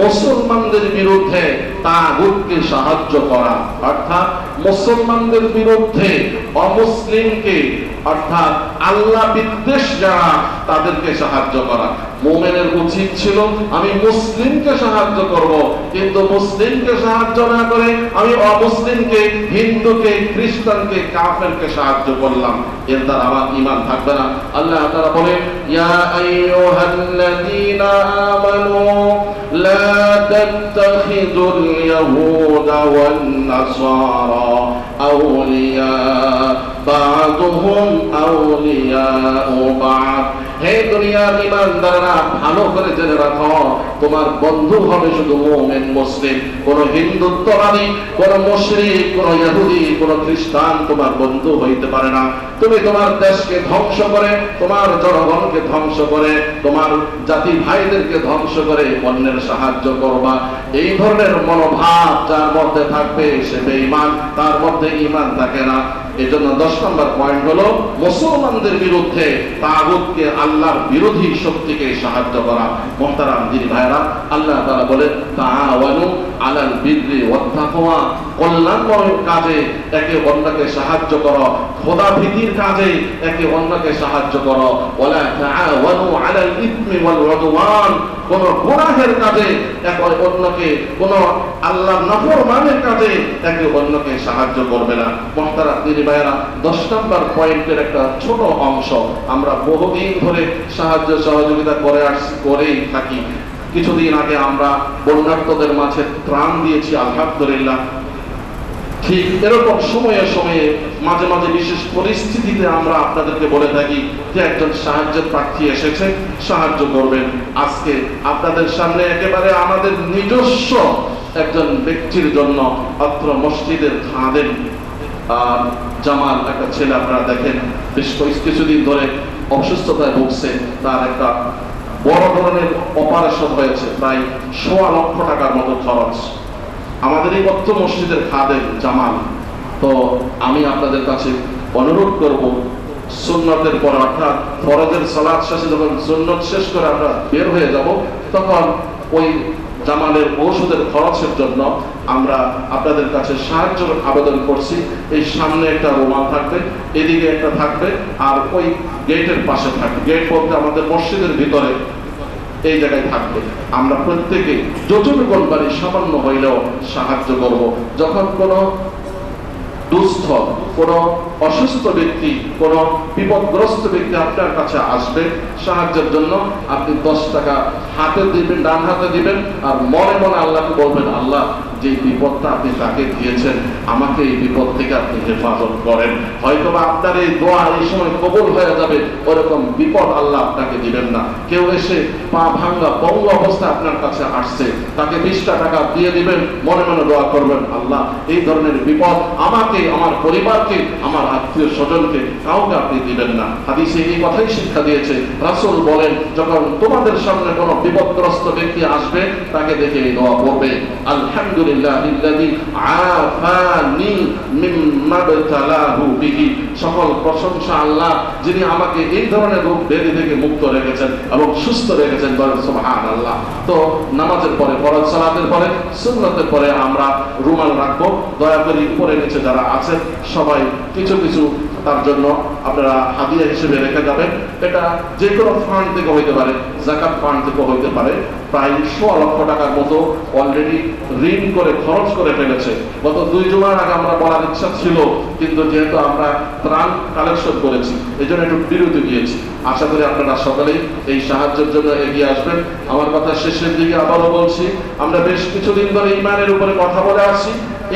মুসলমানদের বিরুদ্ধে তাগুতকে সাহায্য করা। অর্থাৎ মুসলমানদের বিরুদ্ধে অমুসলিমকে, অর্থাৎ আল্লাহ বিদ্বেষ যারা, তাদেরকে সাহায্য করা। মুমিনের উচিত ছিল আমি মুসলিমকে সাহায্য করব, কিন্তু মুসলিমকে সাহায্য না করে আমি অমুসলিমকে, হিন্দুকে, খ্রিস্টানকে, কাফেরকে সাহায্য করলাম, এর দ্বারা আমার ঈমান থাকবে না। আল্লাহ তাআলা বলেন, ইয়া আইয়ুহাল্লাযীনা আমানু লা তাত্তাখিযুল ইয়াহুদা ওয়ান নাসারা আউলিয়া বা'দুহুম আউলিয়াউ বা'দ। হে দুনিয়ার ঈমানদাররা, ভালো করে জেনে রাখো, তোমার বন্ধু হবে শুধু মুমিন মুসলিম। কোন হিন্দুত্ববাদী, কোন মুশরিক, কোন ইহুদি, কোন খ্রিস্টান তোমার বন্ধু হইতে পারে না। তুমি তোমার দেশকে ধ্বংস করে, তোমার জনগণকে ধ্বংস করে, তোমার জাতি ভাইদেরকে ধ্বংস করে অন্যের সাহায্য করবা। এই ধরনের মনোভাব যার মধ্যে থাকবে সে বেঈমান, তার মধ্যে ঈমান থাকে না। এজন্য 10 নম্বর পয়েন্ট হলো মুসলমানদের বিরুদ্ধে তাগুতকে, আল্লাহর বিরোধী শক্তিকে সাহায্য করা। মুহতারাম দিনী ভাইরা, আল্লাহ তাআলা বলেন তাআওয়ানু আলাল বিররি ওয়াত তাকওয়া, কল্যাণময় কাজে একে অন্যকে সাহায্য করো, খোদা ভীতির কাজে একে অন্যকে সাহায্য করো। ওয়ালা তাআওয়ানু আলাল ইসমি ওয়াল উদওয়ান, কোন গুনাহের কাজে একে অন্যকে, কোন আল্লাহর নাফরমানের কাজে একে অন্যকে সাহায্য করবে না। মুহতারাম দিনী ভাইরা, 10 নম্বর পয়েন্টের একটা ছোট অংশ আমরা বহুদিন ধরে সাহায্য সহযোগিতা করেই থাকি। কিছুদিন আগে আমরা বন্যার্তদের মাঝে ত্রাণ দিয়েছি, আলহামদুলিল্লাহ। ঠিক এরকম সময়ে সময়ে মাঝে মাঝে বিশেষ পরিস্থিতিতে আমরা আপনাদেরকে বলে থাকি যে একজন সাহায্যের প্রার্থী এসেছে, সাহায্য করবেন। আজকে আপনাদের সামনে একেবারে আমাদের নিজস্ব একজন ব্যক্তির জন্য অত্র মসজিদের খাদেম জামাল, একটা ছেলে আপনারা দেখেন বেশ কিছুদিন ধরে অসুস্থতায় ভুগছে, তার একটা বড় ধরনের অপারেশন হয়েছে, প্রায় ১.৫ লক্ষ টাকার মতো খরচ। আমাদের এই অত্র মসজিদের খাদেম জামাল, তো আমি আপনাদের কাছে অনুরোধ করব, সুন্নতের পর অর্থাৎ ফরজের সালাত শেষে যখন সুন্নত শেষ করে আমরা বের হয়ে যাব, তখন ওই জামালের ঔষধের খরচের জন্য আমরা আপনাদের কাছে সাহায্যের আবেদন করছি। এই সামনে একটা রুমাল থাকবে, এদিকে একটা থাকবে, আর ওই গেটের পাশে থাকবে। গেট বলতে আমাদের মসজিদের ভিতরে এই জায়গায় থাকবে। আমরা প্রত্যেকে যতটুকু পারি সামান্য হইলেও সাহায্য করব। যখন কোনো দুস্থ, কোন অসুস্থ ব্যক্তি, কোন বিপদগ্রস্ত ব্যক্তি আপনার কাছে আসবে সাহায্যের জন্য, আপনি 10 টাকা হাতে দিবেন, ডান হাতে দিবেন, আর মনে মনে আল্লাহকে বলবেন, আল্লাহ যে বিপদটা আপনি তাকে দিয়েছেন, আমাকে এই বিপদ থেকে আপনি হেফাজত করেন। হয়তোবা আপনার এই দোয়া এই সময় কবুল হয়ে যাবে, ওরকম বিপদ আল্লাহ আপনাকে দিবেন না। কেউ এসে পা ভাঙ্গা পঙ্গ অবস্থায় আপনার কাছে আসছে, তাকে 20টা টাকা দিয়ে দিবেন, মনে মনে দোয়া করবেন, আল্লাহ এই ধরনের বিপদ আমাকে, আমার পরিবারকে, আমার আত্মীয় স্বজনকে, কাউকে আপনি দিবেন না। হাদিসে এই কথাই শিক্ষা দিয়েছে। রাসূল বলেন, যখন তোমাদের সামনে কোনো বিপদগ্রস্ত ব্যক্তি আসবে, তাকে দেখে এই দোয়া পড়বে, আলহামদুলিল্লাহিল্লাযী আফানি মিম্মা বতালাহু বিহি। সকল প্রশংসা আল্লাহ, যিনি আমাকে এই ধরনের রোগ ব্যাধি থেকে মুক্ত রেখেছেন এবং সুস্থ রেখেছেন, বলেন সুবহানাল্লাহ। তো নামাজের পরে, ফরজ সালাতের পরে, সুন্নতের পরে আমরা রুমাল রাখবো। দয়া করে উপরে নিচে যারা আছেন সবাই কিছু কিছু তার জন্য আপনারা হাদিয়া হিসেবে রেখে যাবেন। এটা যে কোনো ফান্ড থেকে হইতে পারে, যাকাত ফান্ড থেকে হইতে পারে। প্রায় ১৬ লক্ষ টাকার মতো অলরেডি ঋণ করে খরচ করে ফেলেছে। গত 2 জুমার আগে আমরা বলার ইচ্ছা ছিল, কিন্তু যেহেতু আমরা ত্রাণ কালেকশন করেছি, এই জন্য একটু বিরতি দিয়েছি। আশা করি আপনারা সকলেই এই সাহায্যের জন্য এগিয়ে আসবেন। আমার কথা শেষের দিকে আবারও বলছি, আমরা বেশ কিছুদিন ধরে ঈমানের উপরে কথা বলে আসছি।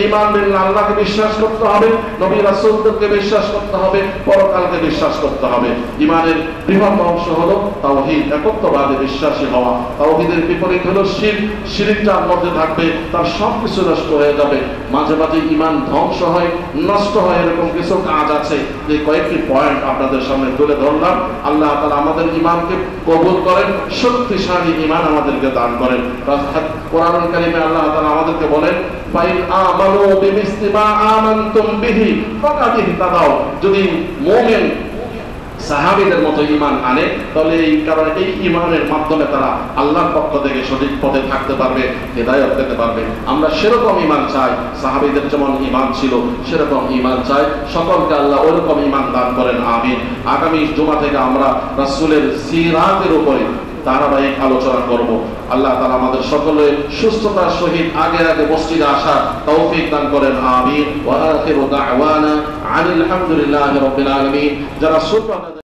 ঈমান বিল্লাহ, আল্লাহকে বিশ্বাস করতে হবে, নবী রাসূলকে বিশ্বাস করতে হবে, পরকালকে বিশ্বাস করতে হবে। ঈমানের বৃহৎ অংশ হলো তাওহীদ, একত্ববাদে বিশ্বাসী হওয়া। তাওহীদের বিপরীত হলো শিরক। শিরক যার মধ্যে থাকবে তার সবকিছু নষ্ট হয়ে যাবে। মাঝে মাঝে ঈমান ধ্বংস হয়, নষ্ট হয়, এরকম কিছু কাজ আছে। যে কয়েকটি পয়েন্ট আপনাদের সামনে তুলে ধরলাম। আল্লাহ তাআলা আমাদের ঈমানকে কবুল করেন, শক্তিশালী ঈমান আমাদেরকে দান করেন। কোরআনুল কারীমে আল্লাহ তাআলা আমাদেরকে বলেন, ফাইন আমানু বিমিসলি মা আমানতুম বিহি ফাকাদ ইহতাদাও। যদি মুমিন সাহাবীদের মতো ঈমান আনে, তাহলে এই কারণে এই ঈমানের মাধ্যমে তারা আল্লাহর পক্ষ থেকে সঠিক পথে থাকতে পারবে, হেদায়েত পেতে পারবে। আমরা সেরকম ঈমান চাই, সাহাবীদের যেমন ঈমান ছিল সেরকম ঈমান চাই। সকলকে আল্লাহ ওরকম ঈমান দান করেন, আমিন। আগামী জুমা থেকে আমরা রাসূলের সিরাতের উপরে ধারাবাহিক আলোচনা করব। আল্লাহ তাআলা আমাদের সকলে সুস্থতার সহিত আগে আগে মসজিদে আসা তৌফিক দান করেন, আমিন। ওয়া আখিরু দাওয়ানা আনিল হামদুলিল্লাহি রাব্বিল আলামিন। যারা